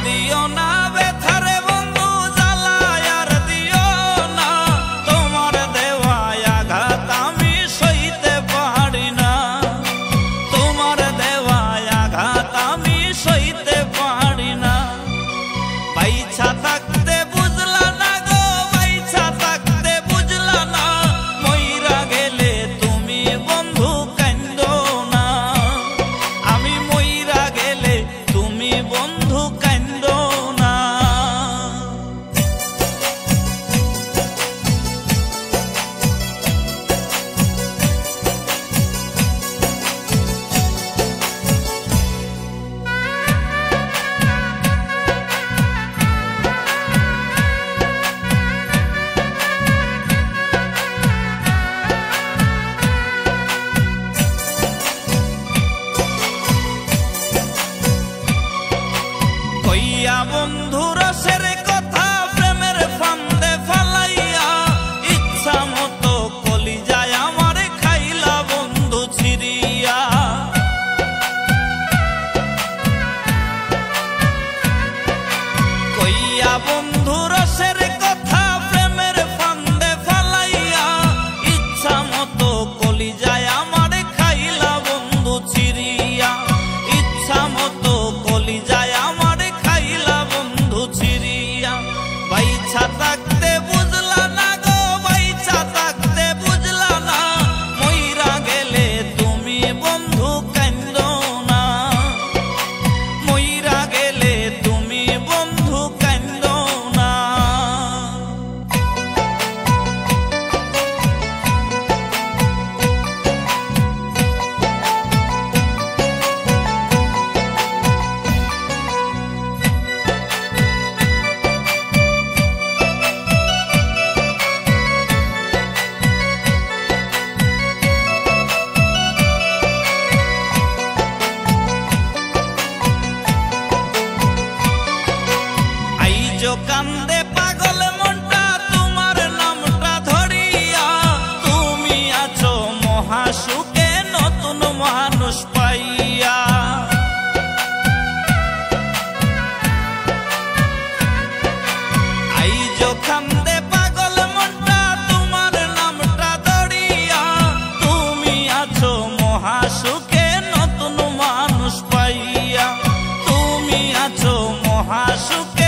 দিও না ব্যথারে বন্ধু জ্বালায় আর দিও না, তোমার দেওয়া আঘাত আমি সইতে পারি না, তোমার দেওয়া আঘাত আমি সইতে পারি না। বাইছা থাকতে বুঝলা না গো, বাইছা থাকতে বুঝলা না, মইরা গেলে তুমি বন্ধু কান্দো না, আমি মইরা গেলে তুমি বন্ধু কান্দো না। কইয়া বন্ধু রসের কথা প্রেমের ফান্দে ফালাইয়া, ইচ্ছা মতো কলিজায় আমার খাইলা বন্ধু ছিড়িয়া। কইয়া বন্ধু রসের কথা প্রেমের ফান্দে ফালাইয়া, ইচ্ছা মতো কলিজায় আমার খাইলা বন্ধু ছিড়িয়া, ইচ্ছা মতো কলিজায় আমার খাইলা বন্ধু ছিড়িয়া। বাইছা থাকতে বুঝলা না গো, বাইছা থাকতে বুঝলা না, মইরা গেলে তুমি বন্ধু কান্দো না, মইরা গেলে তুমি বন্ধু কান্দো না। আইজো কান্দে পাগল মনটা তোমার নামটা ধরিয়া, তুমি আছো মহাসুখে নতুন মানুষ পাইয়া। আইজো কান্দে পাগল মনটা তোমার নামটা ধরিয়া, তুমি আছো মহাসুখে নতুন মানুষ পাইয়া, তুমি আছো মহাসুখে